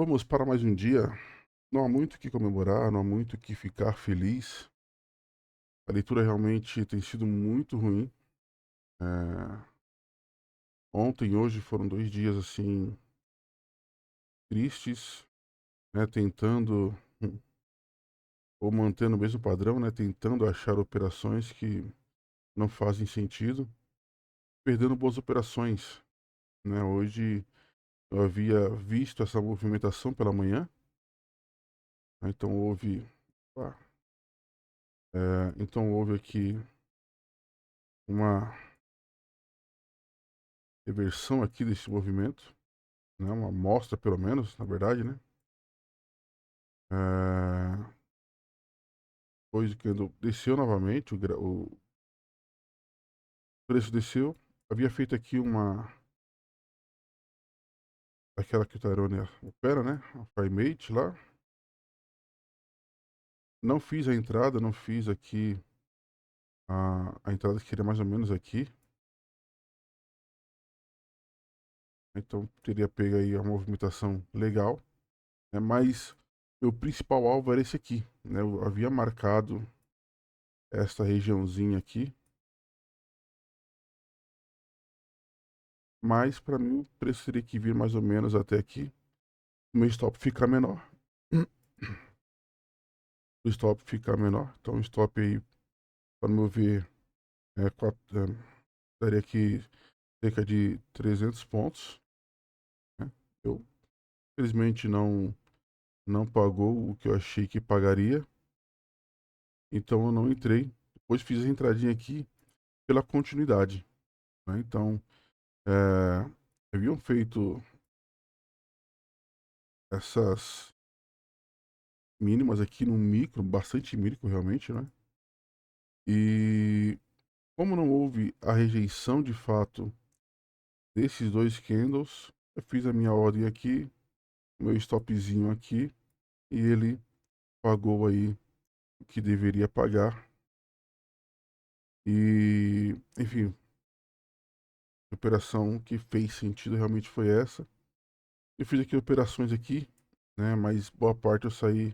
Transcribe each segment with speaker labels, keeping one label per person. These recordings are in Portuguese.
Speaker 1: Vamos para mais um dia. Não há muito o que comemorar, não há muito o que ficar feliz. A leitura realmente tem sido muito ruim. Eh, Ontem e hoje foram 2 dias, assim, tristes, né, tentando, ou mantendo o mesmo padrão, né, tentando achar operações que não fazem sentido, perdendo boas operações, né. Hoje eu havia visto essa movimentação pela manhã, né, então opa, então houve aqui uma reversão aqui desse movimento. Né, uma amostra pelo menos, na verdade, né. Eh, Depois quando desceu novamente o preço desceu, havia feito aqui uma aquela que o Tyrone opera, né, a FireMate lá. Não fiz a entrada, não fiz aqui a entrada que seria mais ou menos aqui, então teria pego aí a movimentação legal, né, mas meu principal alvo era esse aqui, né, eu havia marcado esta regiãozinha aqui, mas para mim o preço teria que vir mais ou menos até aqui. O meu stop ficar menor. O stop ficar menor. Então, o stop aí, para meu ver, daria aqui cerca de 300 pontos. Né? Eu, infelizmente, não pagou o que eu achei que pagaria. Então, eu não entrei. Depois fiz a entradinha aqui pela continuidade. Né? Então, é, haviam feito essas mínimas aqui no micro, bastante micro realmente, né? E como não houve a rejeição de fato desses dois candles, eu fiz a minha ordem aqui, meu stopzinho aqui, e ele pagou aí o que deveria pagar. E, enfim, a operação que fez sentido realmente foi essa. Eu fiz aqui operações aqui, né, mas boa parte eu saí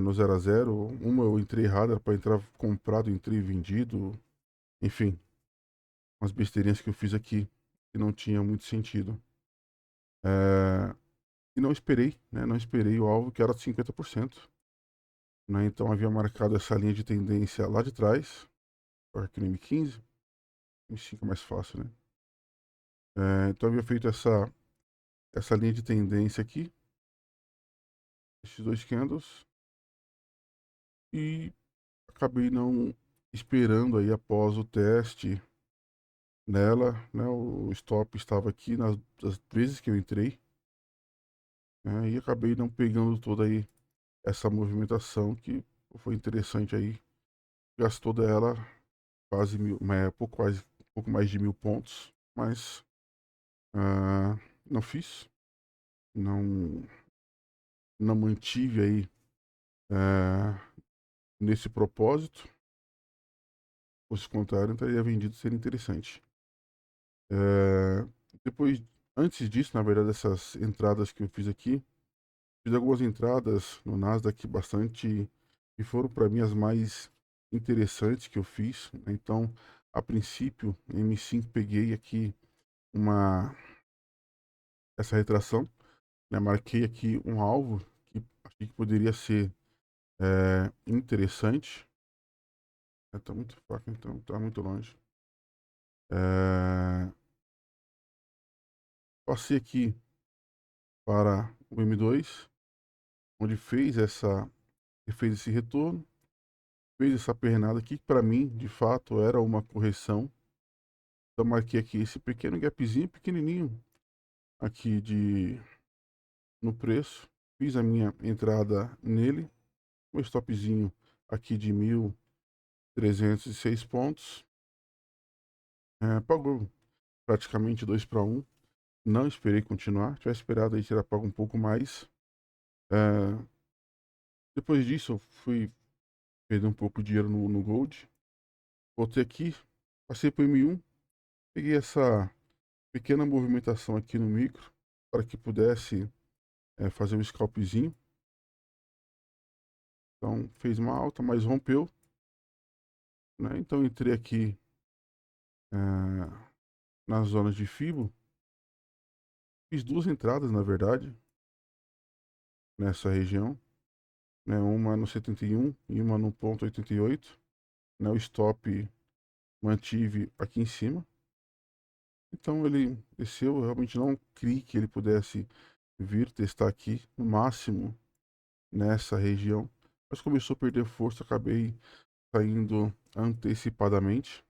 Speaker 1: no 0 a 0. Uma eu entrei errado, era para entrar comprado, entrei vendido. Enfim, umas besteirinhas que eu fiz aqui que não tinha muito sentido. Eh, e não esperei, né, não esperei o alvo que era de 50%. Né, então havia marcado essa linha de tendência lá de trás, aqui no M15, M5 é mais fácil, né? Então havia feito essa linha de tendência aqui, esses dois candles, e acabei não esperando aí após o teste nela, né? O stop estava aqui das vezes que eu entrei, né? E acabei não pegando toda aí essa movimentação que foi interessante aí. Gastou dela quase mil, pouco mais de 1.000 pontos, mas não fiz, não, não mantive aí eh, nesse propósito. Fosse contrário, não teria vendido, seria interessante. Eh, Depois, antes disso, na verdade, dessas entradas que eu fiz aqui, fiz algumas entradas no Nasdaq bastante, que foram para mim as mais interessantes que eu fiz. Né? Então, a princípio, em M5 peguei aqui uma essa retração, né? Marquei aqui um alvo que achei que poderia ser interessante. Tá muito fraco, então tá muito longe. É, Passei aqui para o M2, onde fez esse retorno, fez essa pernada aqui, que para mim, de fato, era uma correção. Então marquei aqui esse pequeno gapzinho, pequenininho, aqui no preço. Fiz a minha entrada nele, um stopzinho aqui de 1.306 pontos. Pagou praticamente 2 para 1. Não esperei continuar, tivesse esperado aí tirar pago um pouco mais. É, Depois disso, eu fui perder um pouco de dinheiro no Gold. Voltei aqui, passei para o M1, peguei essa pequena movimentação aqui no micro para que pudesse fazer um scalpzinho. Então fez uma alta, mas rompeu, né? Então entrei aqui nas zonas de Fibo. Fiz duas entradas, na verdade, nessa região, né? Uma no 71 e uma no ponto 88, né? O stop mantive aqui em cima. Então ele desceu, eu realmente não criei que ele pudesse vir testar aqui, no máximo nessa região. Mas começou a perder força, acabei saindo antecipadamente.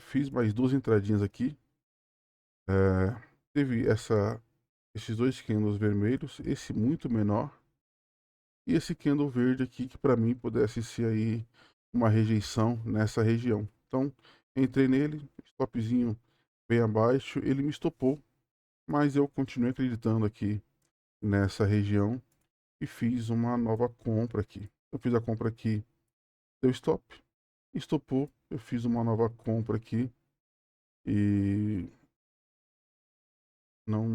Speaker 1: Fiz mais duas entradinhas aqui. Teve esses dois candles vermelhos, esse muito menor e esse candle verde aqui que para mim pudesse ser aí uma rejeição nessa região. Então entrei nele, stopzinho bem abaixo, ele me estopou, mas eu continuei acreditando aqui nessa região e fiz uma nova compra aqui. Eu fiz a compra aqui, deu stop, estopou, eu fiz uma nova compra aqui e não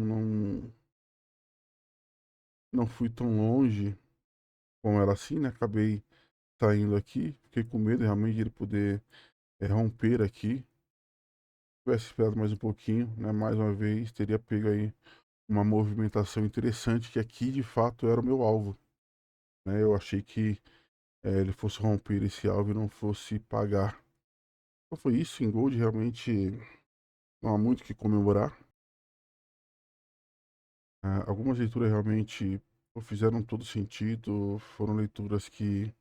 Speaker 1: não fui tão longe com ela assim, né? Acabei saindo aqui, fiquei com medo realmente de ele poder romper aqui. Se tivesse esperado mais um pouquinho, né? Mais uma vez, teria pego aí uma movimentação interessante, que aqui de fato era o meu alvo, né? Eu achei que ele fosse romper esse alvo e não fosse pagar. Então foi isso, em Gold realmente não há muito o que comemorar. Algumas leituras realmente fizeram todo sentido, foram leituras que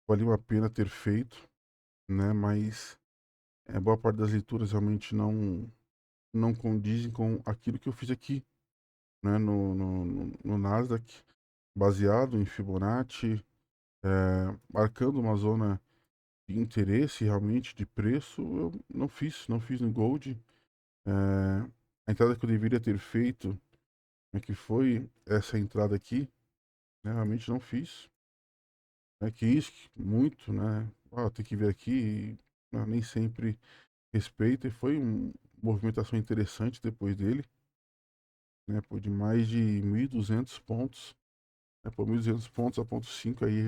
Speaker 1: valiam a pena ter feito, né? Mas boa parte das leituras realmente não condizem com aquilo que eu fiz aqui, né? No Nasdaq, baseado em Fibonacci, marcando uma zona de interesse realmente de preço, eu não fiz no Gold. É, a entrada que eu deveria ter feito, né, que foi essa entrada aqui, né, realmente não fiz. Que isso, muito, né? Tem que ver aqui, nem sempre respeita. E foi uma movimentação interessante depois dele, né? Por de mais de 1.200 pontos, né? Por 1.200 pontos a ponto 5 aí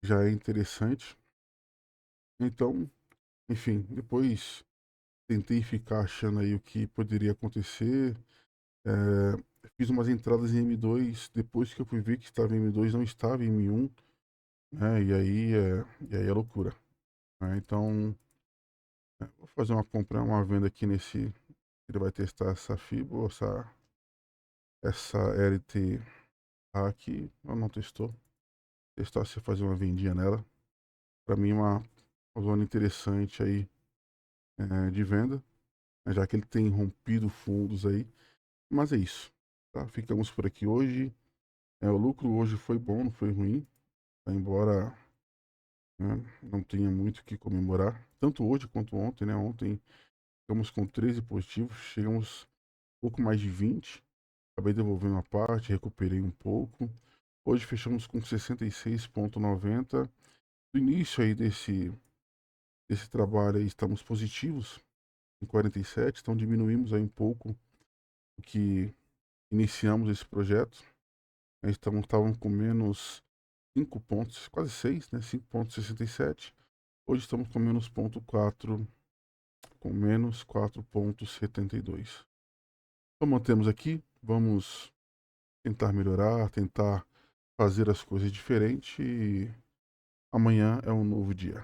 Speaker 1: já é interessante. Então, enfim, depois tentei ficar achando aí o que poderia acontecer. Fiz umas entradas em M2 depois que eu fui ver que estava em M2, não estava em M1, né? E aí é loucura, né? Então, vou fazer uma compra, uma venda aqui nesse. Ele vai testar essa FIBO, essa LT aqui. Não testou. Testar se fazer uma vendinha nela. Para mim, uma zona interessante aí de venda, né, já que ele tem rompido fundos aí. Mas é isso, tá? Ficamos por aqui hoje. O lucro hoje foi bom, não foi ruim, tá? Embora, né, não tenha muito o que comemorar, tanto hoje quanto ontem, né? Ontem ficamos com 13 positivos, chegamos um pouco mais de 20. Acabei devolvendo uma parte, recuperei um pouco. Hoje fechamos com 66,90. No início aí desse trabalho aí estamos positivos em 47, então diminuímos aí um pouco o que iniciamos esse projeto. Estávamos com menos 5 pontos, quase 6, né? 5,67. Hoje estamos com menos 0,4, com menos 4,72. Então mantemos aqui, vamos tentar melhorar, tentar fazer as coisas diferentes e amanhã é um novo dia.